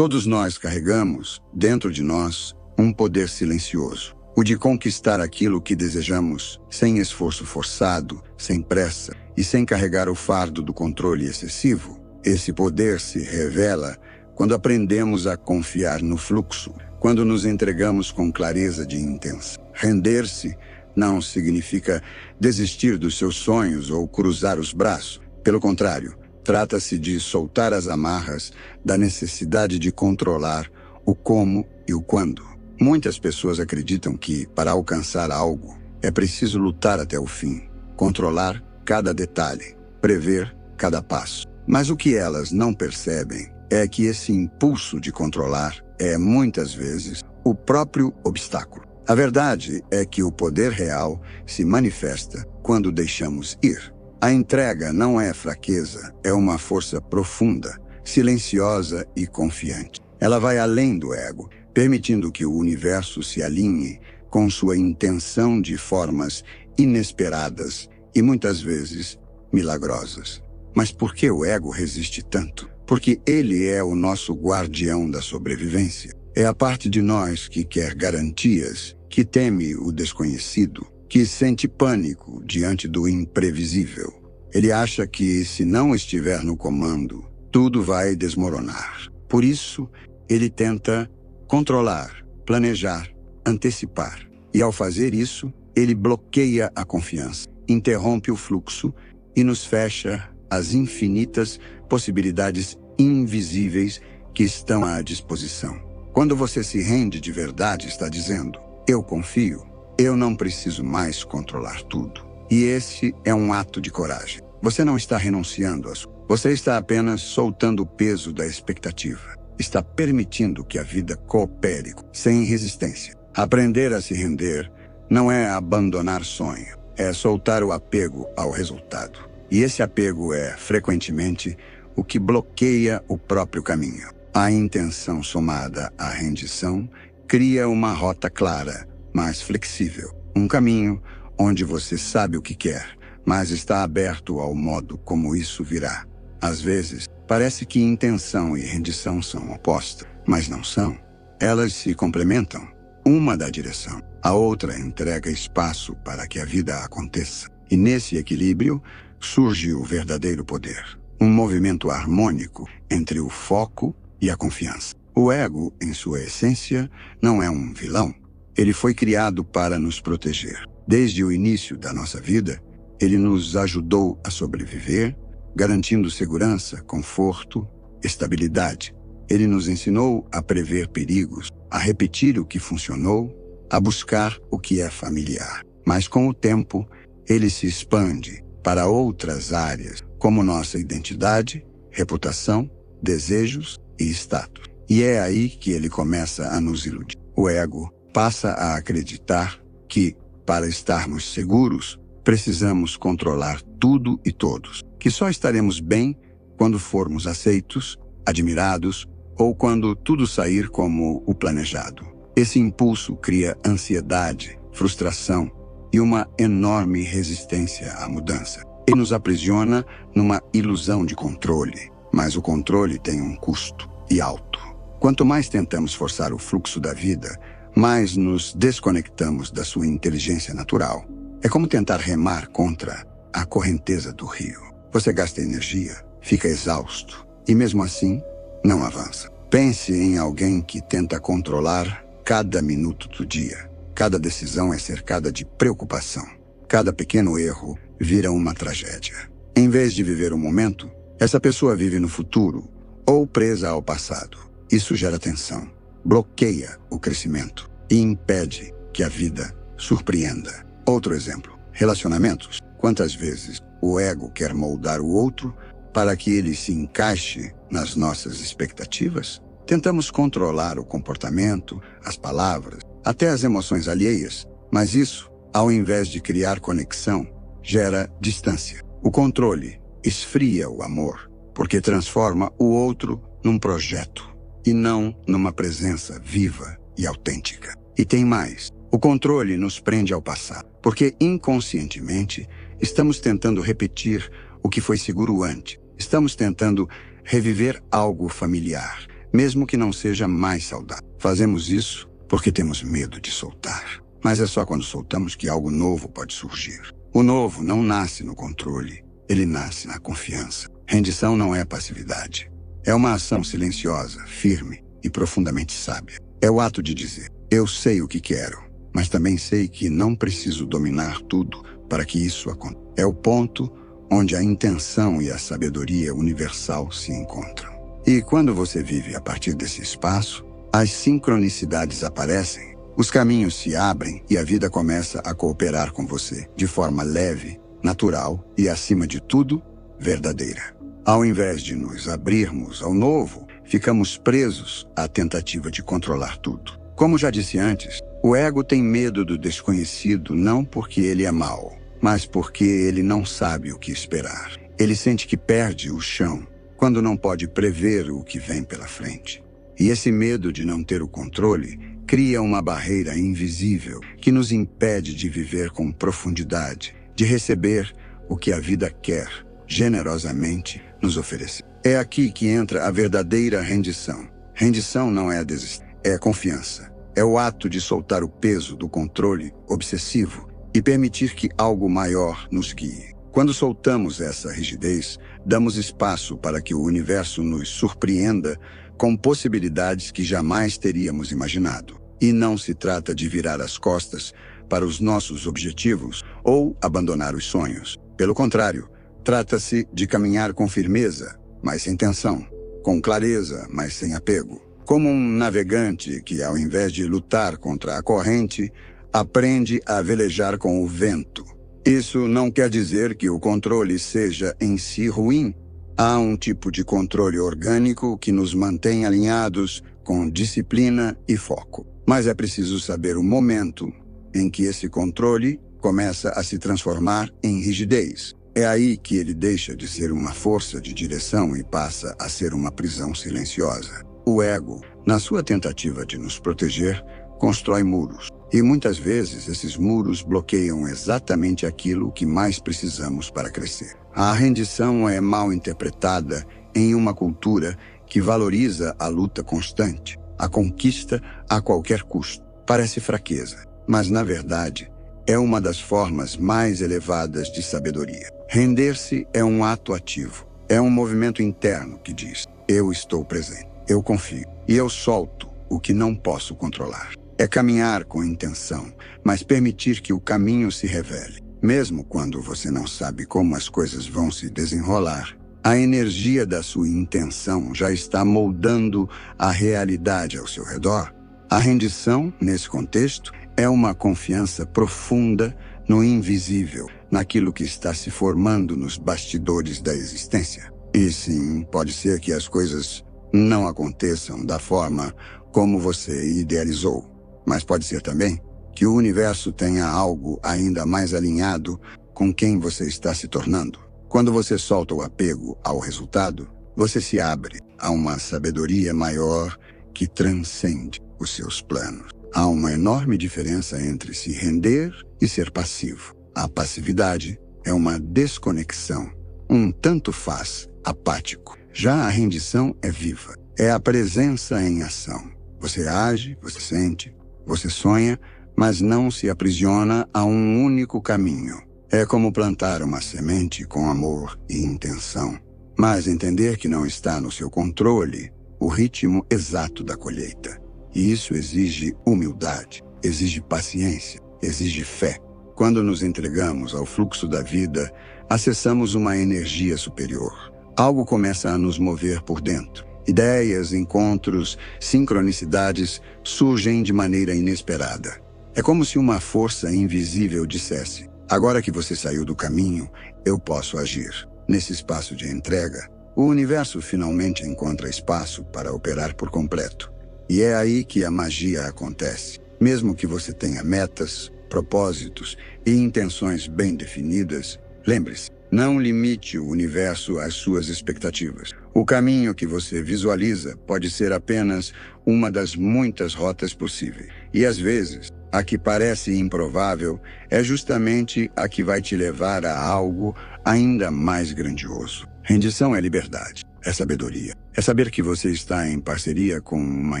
Todos nós carregamos, dentro de nós, um poder silencioso. O de conquistar aquilo que desejamos, sem esforço forçado, sem pressa e sem carregar o fardo do controle excessivo. Esse poder se revela quando aprendemos a confiar no fluxo, quando nos entregamos com clareza de intenção. Render-se não significa desistir dos seus sonhos ou cruzar os braços. Pelo contrário, trata-se de soltar as amarras da necessidade de controlar o como e o quando. Muitas pessoas acreditam que, para alcançar algo, é preciso lutar até o fim, controlar cada detalhe, prever cada passo. Mas o que elas não percebem é que esse impulso de controlar é, muitas vezes, o próprio obstáculo. A verdade é que o poder real se manifesta quando deixamos ir. A entrega não é fraqueza, é uma força profunda, silenciosa e confiante. Ela vai além do ego, permitindo que o universo se alinhe com sua intenção de formas inesperadas e muitas vezes milagrosas. Mas por que o ego resiste tanto? Porque ele é o nosso guardião da sobrevivência. É a parte de nós que quer garantias, que teme o desconhecido, que sente pânico diante do imprevisível. Ele acha que, se não estiver no comando, tudo vai desmoronar. Por isso, ele tenta controlar, planejar, antecipar. E ao fazer isso, ele bloqueia a confiança, interrompe o fluxo e nos fecha às infinitas possibilidades invisíveis que estão à disposição. Quando você se rende de verdade, está dizendo: eu confio, eu não preciso mais controlar tudo. E esse é um ato de coragem. Você não está renunciando a sua. Você está apenas soltando o peso da expectativa. Está permitindo que a vida coopere, sem resistência. Aprender a se render não é abandonar sonho, é soltar o apego ao resultado. E esse apego é, frequentemente, o que bloqueia o próprio caminho. A intenção somada à rendição cria uma rota clara, mais flexível. Um caminho onde você sabe o que quer, mas está aberto ao modo como isso virá. Às vezes, parece que intenção e rendição são opostas, mas não são. Elas se complementam. Uma dá direção, a outra entrega espaço para que a vida aconteça. E nesse equilíbrio surge o verdadeiro poder. Um movimento harmônico entre o foco e a confiança. O ego, em sua essência, não é um vilão. Ele foi criado para nos proteger. Desde o início da nossa vida, ele nos ajudou a sobreviver, garantindo segurança, conforto, estabilidade. Ele nos ensinou a prever perigos, a repetir o que funcionou, a buscar o que é familiar. Mas com o tempo, ele se expande para outras áreas, como nossa identidade, reputação, desejos e status. E é aí que ele começa a nos iludir. O ego passa a acreditar que, para estarmos seguros, precisamos controlar tudo e todos, que só estaremos bem quando formos aceitos, admirados ou quando tudo sair como o planejado. Esse impulso cria ansiedade, frustração e uma enorme resistência à mudança. Ele nos aprisiona numa ilusão de controle, mas o controle tem um custo, e alto. Quanto mais tentamos forçar o fluxo da vida, mais nos desconectamos da sua inteligência natural. É como tentar remar contra a correnteza do rio. Você gasta energia, fica exausto e mesmo assim não avança. Pense em alguém que tenta controlar cada minuto do dia. Cada decisão é cercada de preocupação. Cada pequeno erro vira uma tragédia. Em vez de viver o momento, essa pessoa vive no futuro ou presa ao passado. Isso gera tensão, bloqueia o crescimento e impede que a vida surpreenda. Outro exemplo, relacionamentos. Quantas vezes o ego quer moldar o outro para que ele se encaixe nas nossas expectativas? Tentamos controlar o comportamento, as palavras, até as emoções alheias, mas isso, ao invés de criar conexão, gera distância. O controle esfria o amor, porque transforma o outro num projeto e não numa presença viva e autêntica. E tem mais. O controle nos prende ao passado, porque inconscientemente estamos tentando repetir o que foi seguro antes. Estamos tentando reviver algo familiar, mesmo que não seja mais saudável. Fazemos isso porque temos medo de soltar. Mas é só quando soltamos que algo novo pode surgir. O novo não nasce no controle, ele nasce na confiança. Rendição não é passividade. É uma ação silenciosa, firme e profundamente sábia. É o ato de dizer, eu sei o que quero, mas também sei que não preciso dominar tudo para que isso aconteça. É o ponto onde a intenção e a sabedoria universal se encontram. E quando você vive a partir desse espaço, as sincronicidades aparecem, os caminhos se abrem e a vida começa a cooperar com você de forma leve, natural e, acima de tudo, verdadeira. Ao invés de nos abrirmos ao novo, ficamos presos à tentativa de controlar tudo. Como já disse antes, o ego tem medo do desconhecido não porque ele é mau, mas porque ele não sabe o que esperar. Ele sente que perde o chão quando não pode prever o que vem pela frente. E esse medo de não ter o controle cria uma barreira invisível que nos impede de viver com profundidade, de receber o que a vida quer, generosamente, nos oferecer. É aqui que entra a verdadeira rendição. Rendição não é desistir, é confiança. É o ato de soltar o peso do controle obsessivo e permitir que algo maior nos guie. Quando soltamos essa rigidez, damos espaço para que o universo nos surpreenda com possibilidades que jamais teríamos imaginado. E não se trata de virar as costas para os nossos objetivos ou abandonar os sonhos. Pelo contrário, trata-se de caminhar com firmeza, mas sem tensão, com clareza, mas sem apego. Como um navegante que, ao invés de lutar contra a corrente, aprende a velejar com o vento. Isso não quer dizer que o controle seja em si ruim. Há um tipo de controle orgânico que nos mantém alinhados com disciplina e foco. Mas é preciso saber o momento em que esse controle começa a se transformar em rigidez. É aí que ele deixa de ser uma força de direção e passa a ser uma prisão silenciosa. O ego, na sua tentativa de nos proteger, constrói muros. E muitas vezes esses muros bloqueiam exatamente aquilo que mais precisamos para crescer. A rendição é mal interpretada em uma cultura que valoriza a luta constante, a conquista a qualquer custo. Parece fraqueza, mas na verdade é uma das formas mais elevadas de sabedoria. Render-se é um ato ativo, é um movimento interno que diz, eu estou presente, eu confio e eu solto o que não posso controlar. É caminhar com intenção, mas permitir que o caminho se revele. Mesmo quando você não sabe como as coisas vão se desenrolar, a energia da sua intenção já está moldando a realidade ao seu redor. A rendição, nesse contexto, é uma confiança profunda no invisível, naquilo que está se formando nos bastidores da existência. E sim, pode ser que as coisas não aconteçam da forma como você idealizou. Mas pode ser também que o universo tenha algo ainda mais alinhado com quem você está se tornando. Quando você solta o apego ao resultado, você se abre a uma sabedoria maior que transcende os seus planos. Há uma enorme diferença entre se render e ser passivo. A passividade é uma desconexão, um tanto faz apático. Já a rendição é viva, é a presença em ação. Você age, você sente, você sonha, mas não se aprisiona a um único caminho. É como plantar uma semente com amor e intenção, mas entender que não está no seu controle o ritmo exato da colheita. E isso exige humildade, exige paciência, exige fé. Quando nos entregamos ao fluxo da vida, acessamos uma energia superior. Algo começa a nos mover por dentro. Ideias, encontros, sincronicidades surgem de maneira inesperada. É como se uma força invisível dissesse, agora que você saiu do caminho, eu posso agir. Nesse espaço de entrega, o universo finalmente encontra espaço para operar por completo. E é aí que a magia acontece. Mesmo que você tenha metas, propósitos e intenções bem definidas, lembre-se, não limite o universo às suas expectativas. O caminho que você visualiza pode ser apenas uma das muitas rotas possíveis. E às vezes, a que parece improvável é justamente a que vai te levar a algo ainda mais grandioso. Rendição é liberdade, é sabedoria, É saber que você está em parceria com uma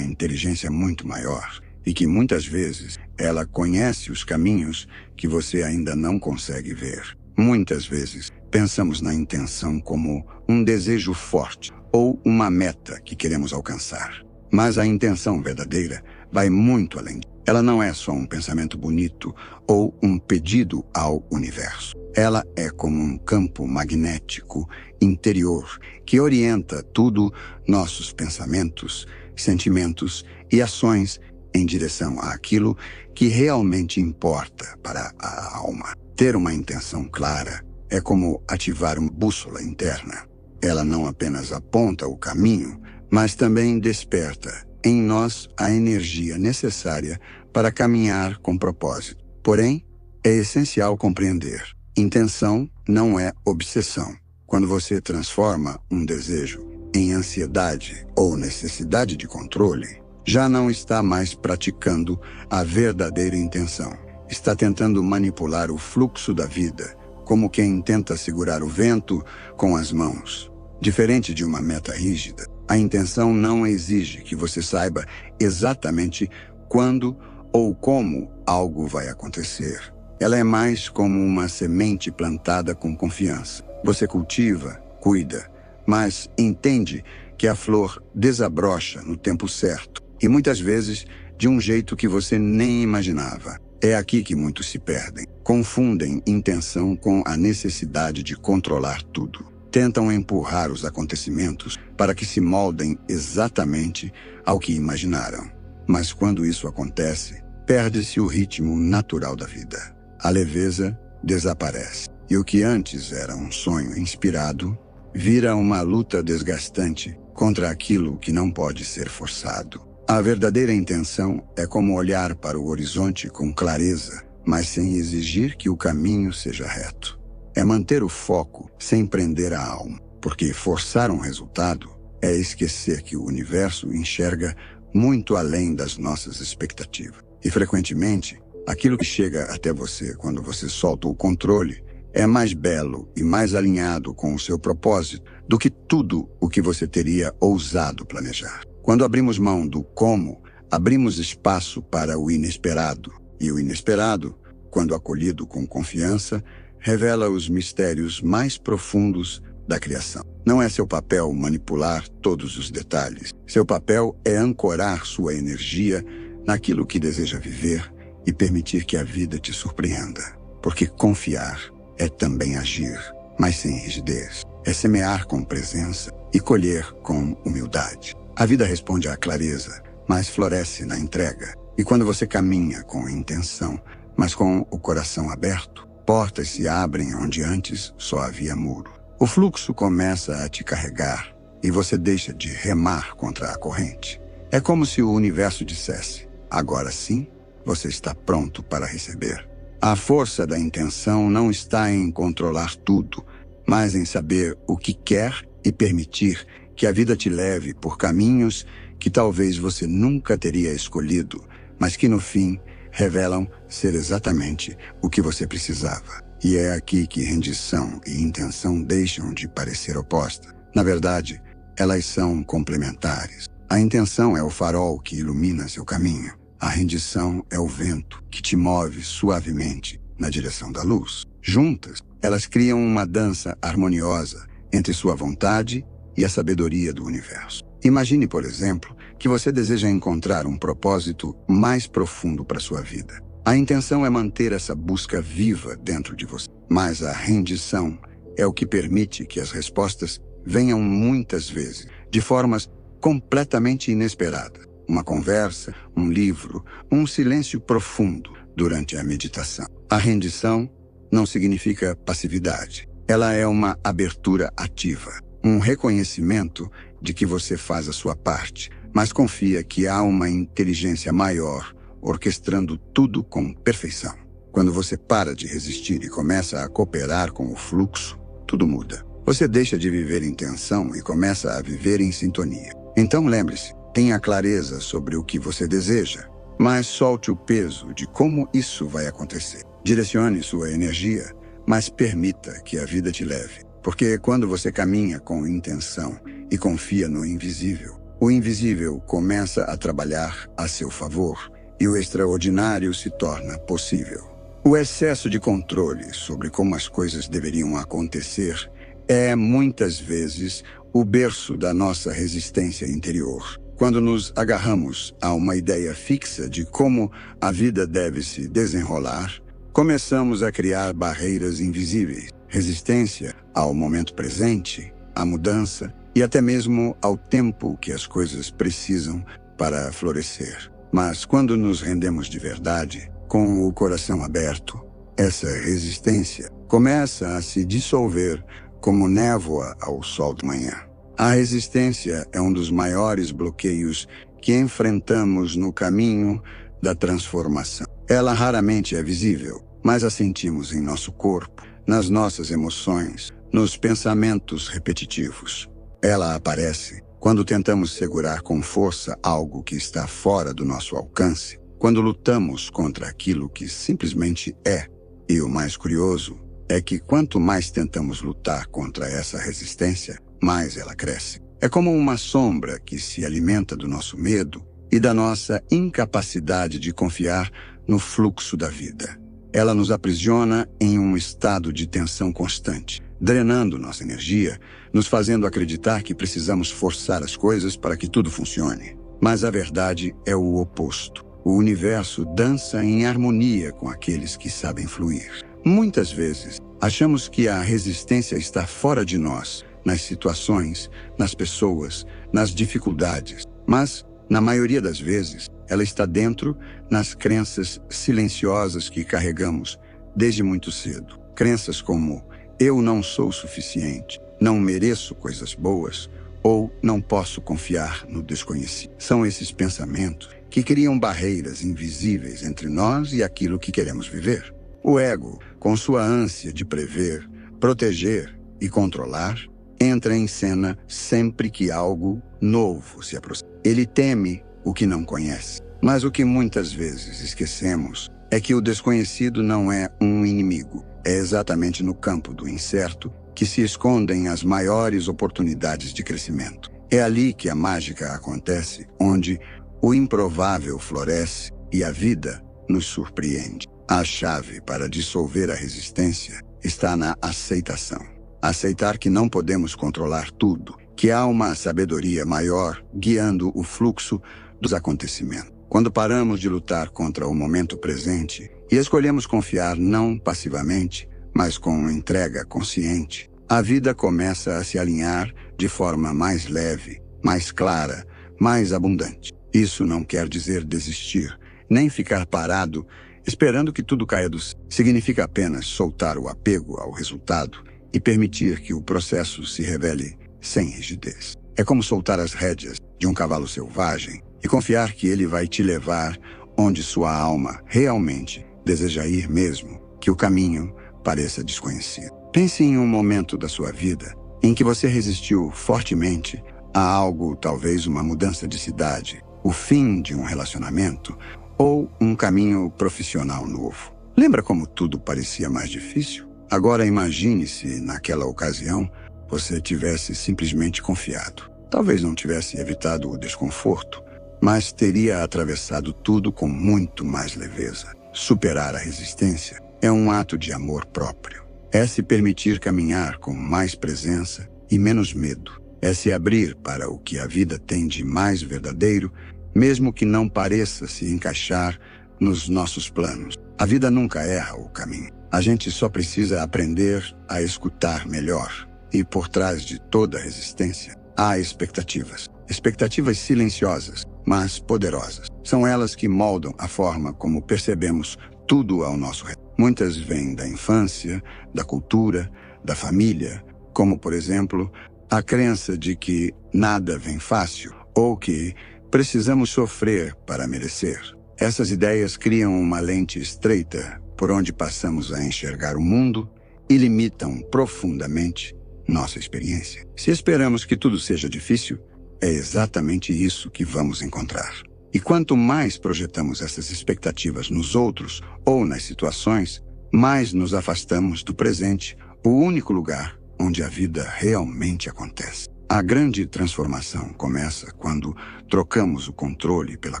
inteligência muito maior e que muitas vezes ela conhece os caminhos que você ainda não consegue ver. Muitas vezes pensamos na intenção como um desejo forte ou uma meta que queremos alcançar. Mas a intenção verdadeira vai muito além. Ela não é só um pensamento bonito ou um pedido ao universo. Ela é como um campo magnético interior que orienta tudo nossos pensamentos, sentimentos e ações em direção àquilo que realmente importa para a alma. Ter uma intenção clara é como ativar uma bússola interna. Ela não apenas aponta o caminho, mas também desperta em nós a energia necessária para caminhar com propósito. Porém, é essencial compreender: intenção não é obsessão. Quando você transforma um desejo em ansiedade ou necessidade de controle, já não está mais praticando a verdadeira intenção. Está tentando manipular o fluxo da vida, como quem tenta segurar o vento com as mãos. Diferente de uma meta rígida, a intenção não exige que você saiba exatamente quando ou como algo vai acontecer. Ela é mais como uma semente plantada com confiança. Você cultiva, cuida, mas entende que a flor desabrocha no tempo certo e muitas vezes de um jeito que você nem imaginava. É aqui que muitos se perdem. Confundem intenção com a necessidade de controlar tudo. Tentam empurrar os acontecimentos para que se moldem exatamente ao que imaginaram. Mas quando isso acontece, perde-se o ritmo natural da vida. A leveza desaparece. E o que antes era um sonho inspirado, vira uma luta desgastante contra aquilo que não pode ser forçado. A verdadeira intenção é como olhar para o horizonte com clareza, mas sem exigir que o caminho seja reto. É manter o foco sem prender a alma, porque forçar um resultado é esquecer que o universo enxerga muito além das nossas expectativas. E frequentemente, aquilo que chega até você quando você solta o controle é mais belo e mais alinhado com o seu propósito do que tudo o que você teria ousado planejar. Quando abrimos mão do como, abrimos espaço para o inesperado. E o inesperado, quando acolhido com confiança, revela os mistérios mais profundos da criação. Não é seu papel manipular todos os detalhes. Seu papel é ancorar sua energia naquilo que deseja viver e permitir que a vida te surpreenda. Porque confiar é também agir, mas sem rigidez. É semear com presença e colher com humildade. A vida responde à clareza, mas floresce na entrega. E quando você caminha com intenção, mas com o coração aberto, portas se abrem onde antes só havia muro. O fluxo começa a te carregar e você deixa de remar contra a corrente. É como se o universo dissesse: agora sim, você está pronto para receber. A força da intenção não está em controlar tudo, mas em saber o que quer e permitir que a vida te leve por caminhos que talvez você nunca teria escolhido, mas que no fim revelam ser exatamente o que você precisava. E é aqui que rendição e intenção deixam de parecer opostas. Na verdade, elas são complementares. A intenção é o farol que ilumina seu caminho. A rendição é o vento que te move suavemente na direção da luz. Juntas, elas criam uma dança harmoniosa entre sua vontade e a sabedoria do universo. Imagine, por exemplo, que você deseja encontrar um propósito mais profundo para sua vida. A intenção é manter essa busca viva dentro de você, mas a rendição é o que permite que as respostas venham muitas vezes, de formas completamente inesperadas. Uma conversa, um livro, um silêncio profundo durante a meditação. A rendição não significa passividade. Ela é uma abertura ativa, um reconhecimento de que você faz a sua parte, mas confia que há uma inteligência maior orquestrando tudo com perfeição. Quando você para de resistir e começa a cooperar com o fluxo, tudo muda. Você deixa de viver em tensão e começa a viver em sintonia. Então lembre-se, tenha clareza sobre o que você deseja, mas solte o peso de como isso vai acontecer. Direcione sua energia, mas permita que a vida te leve. Porque quando você caminha com intenção e confia no invisível, o invisível começa a trabalhar a seu favor e o extraordinário se torna possível. O excesso de controle sobre como as coisas deveriam acontecer é, muitas vezes, o berço da nossa resistência interior. Quando nos agarramos a uma ideia fixa de como a vida deve se desenrolar, começamos a criar barreiras invisíveis, resistência ao momento presente, à mudança e até mesmo ao tempo que as coisas precisam para florescer. Mas quando nos rendemos de verdade, com o coração aberto, essa resistência começa a se dissolver como névoa ao sol da manhã. A resistência é um dos maiores bloqueios que enfrentamos no caminho da transformação. Ela raramente é visível, mas a sentimos em nosso corpo, nas nossas emoções, nos pensamentos repetitivos. Ela aparece quando tentamos segurar com força algo que está fora do nosso alcance, quando lutamos contra aquilo que simplesmente é. E o mais curioso é que quanto mais tentamos lutar contra essa resistência, mais ela cresce. É como uma sombra que se alimenta do nosso medo e da nossa incapacidade de confiar no fluxo da vida. Ela nos aprisiona em um estado de tensão constante, drenando nossa energia, nos fazendo acreditar que precisamos forçar as coisas para que tudo funcione. Mas a verdade é o oposto. O universo dança em harmonia com aqueles que sabem fluir. Muitas vezes, achamos que a resistência está fora de nós, nas situações, nas pessoas, nas dificuldades. Mas, na maioria das vezes, ela está dentro, nas crenças silenciosas que carregamos desde muito cedo. Crenças como eu não sou suficiente, não mereço coisas boas ou não posso confiar no desconhecido. São esses pensamentos que criam barreiras invisíveis entre nós e aquilo que queremos viver. O ego, com sua ânsia de prever, proteger e controlar, entra em cena sempre que algo novo se aproxima. Ele teme o que não conhece. Mas o que muitas vezes esquecemos é que o desconhecido não é um inimigo. É exatamente no campo do incerto que se escondem as maiores oportunidades de crescimento. É ali que a mágica acontece, onde o improvável floresce e a vida nos surpreende. A chave para dissolver a resistência está na aceitação. Aceitar que não podemos controlar tudo, que há uma sabedoria maior guiando o fluxo dos acontecimentos. Quando paramos de lutar contra o momento presente e escolhemos confiar não passivamente, mas com entrega consciente, a vida começa a se alinhar de forma mais leve, mais clara, mais abundante. Isso não quer dizer desistir, nem ficar parado esperando que tudo caia do céu. Significa apenas soltar o apego ao resultado e permitir que o processo se revele sem rigidez. É como soltar as rédeas de um cavalo selvagem e confiar que ele vai te levar onde sua alma realmente deseja ir, mesmo que o caminho pareça desconhecido. Pense em um momento da sua vida em que você resistiu fortemente a algo, talvez uma mudança de cidade, o fim de um relacionamento ou um caminho profissional novo. Lembra como tudo parecia mais difícil? Agora imagine se, naquela ocasião, você tivesse simplesmente confiado. Talvez não tivesse evitado o desconforto, mas teria atravessado tudo com muito mais leveza. Superar a resistência é um ato de amor próprio. É se permitir caminhar com mais presença e menos medo. É se abrir para o que a vida tem de mais verdadeiro, mesmo que não pareça se encaixar nos nossos planos. A vida nunca erra o caminho. A gente só precisa aprender a escutar melhor. E por trás de toda resistência, há expectativas. Expectativas silenciosas, mas poderosas. São elas que moldam a forma como percebemos tudo ao nosso redor. Muitas vêm da infância, da cultura, da família, como, por exemplo, a crença de que nada vem fácil ou que precisamos sofrer para merecer. Essas ideias criam uma lente estreita por onde passamos a enxergar o mundo e limitam profundamente nossa experiência. Se esperamos que tudo seja difícil, é exatamente isso que vamos encontrar. E quanto mais projetamos essas expectativas nos outros ou nas situações, mais nos afastamos do presente, o único lugar onde a vida realmente acontece. A grande transformação começa quando trocamos o controle pela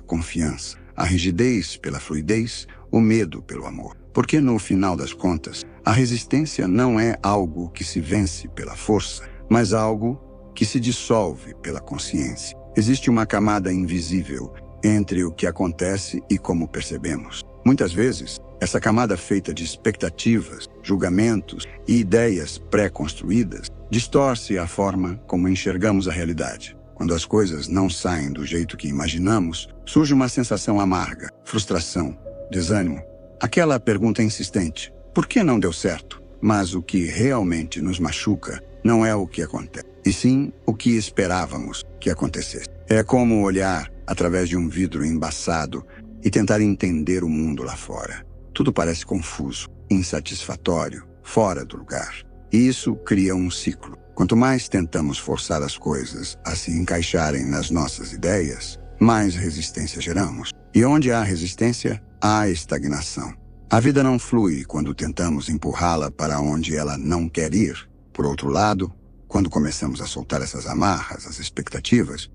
confiança, a rigidez pela fluidez, o medo pelo amor. Porque no final das contas, a resistência não é algo que se vence pela força, mas algo que se dissolve pela consciência. Existe uma camada invisível entre o que acontece e como percebemos. Muitas vezes, essa camada feita de expectativas, julgamentos e ideias pré-construídas distorce a forma como enxergamos a realidade. Quando as coisas não saem do jeito que imaginamos, surge uma sensação amarga, frustração, desânimo. Aquela pergunta insistente: por que não deu certo? Mas o que realmente nos machuca não é o que acontece, e sim o que esperávamos que acontecesse. É como olhar através de um vidro embaçado e tentar entender o mundo lá fora. Tudo parece confuso, insatisfatório, fora do lugar. E isso cria um ciclo. Quanto mais tentamos forçar as coisas a se encaixarem nas nossas ideias, mais resistência geramos. E onde há resistência, há estagnação. A vida não flui quando tentamos empurrá-la para onde ela não quer ir. Por outro lado, quando começamos a soltar essas amarras, as expectativas,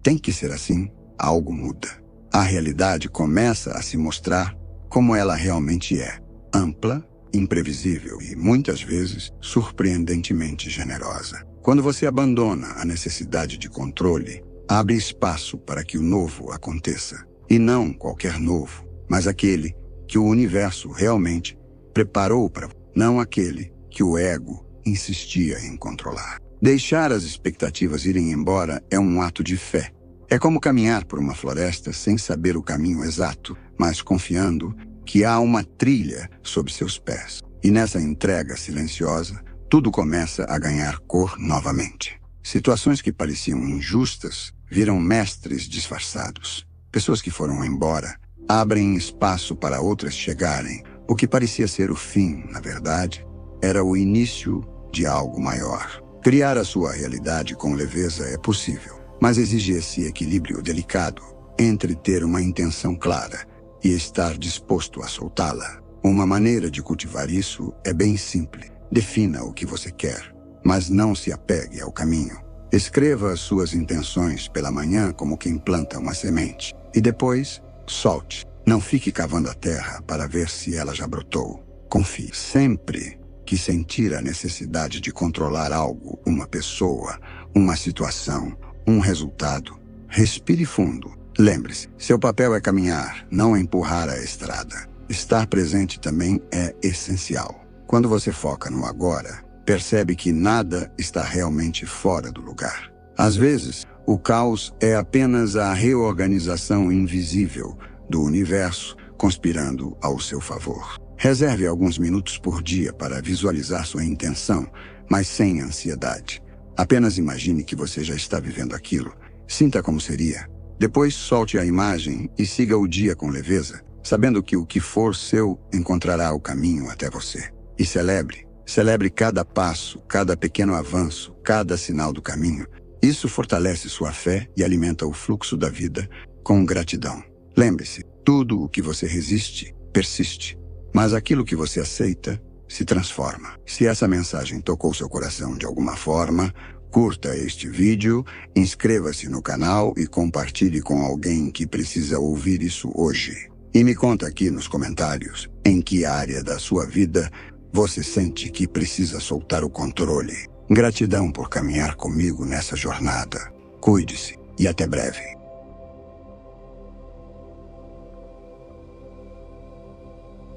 tem que ser assim, algo muda. A realidade começa a se mostrar como ela realmente é, ampla, imprevisível e, muitas vezes, surpreendentemente generosa. Quando você abandona a necessidade de controle, abre espaço para que o novo aconteça. E não qualquer novo, mas aquele que o universo realmente preparou para você, não aquele que o ego insistia em controlar. Deixar as expectativas irem embora é um ato de fé. É como caminhar por uma floresta sem saber o caminho exato, mas confiando que há uma trilha sob seus pés. E nessa entrega silenciosa, tudo começa a ganhar cor novamente. Situações que pareciam injustas viram mestres disfarçados. Pessoas que foram embora abrem espaço para outras chegarem. O que parecia ser o fim, na verdade, era o início de algo maior. Criar a sua realidade com leveza é possível, mas exige esse equilíbrio delicado entre ter uma intenção clara e estar disposto a soltá-la. Uma maneira de cultivar isso é bem simples. Defina o que você quer, mas não se apegue ao caminho. Escreva as suas intenções pela manhã como quem planta uma semente. E depois, solte. Não fique cavando a terra para ver se ela já brotou. Confie. Sempre que sentir a necessidade de controlar algo, uma pessoa, uma situação, um resultado, respire fundo. Lembre-se, seu papel é caminhar, não empurrar a estrada. Estar presente também é essencial. Quando você foca no agora, percebe que nada está realmente fora do lugar. Às vezes, o caos é apenas a reorganização invisível do universo conspirando ao seu favor. Reserve alguns minutos por dia para visualizar sua intenção, mas sem ansiedade. Apenas imagine que você já está vivendo aquilo. Sinta como seria. Depois solte a imagem e siga o dia com leveza, sabendo que o que for seu encontrará o caminho até você. E celebre cada passo, cada pequeno avanço, cada sinal do caminho. Isso fortalece sua fé e alimenta o fluxo da vida com gratidão. Lembre-se, tudo o que você resiste, persiste. Mas aquilo que você aceita, se transforma. Se essa mensagem tocou seu coração de alguma forma, curta este vídeo, inscreva-se no canal e compartilhe com alguém que precisa ouvir isso hoje. E me conta aqui nos comentários em que área da sua vida você sente que precisa soltar o controle. Gratidão por caminhar comigo nessa jornada. Cuide-se e até breve.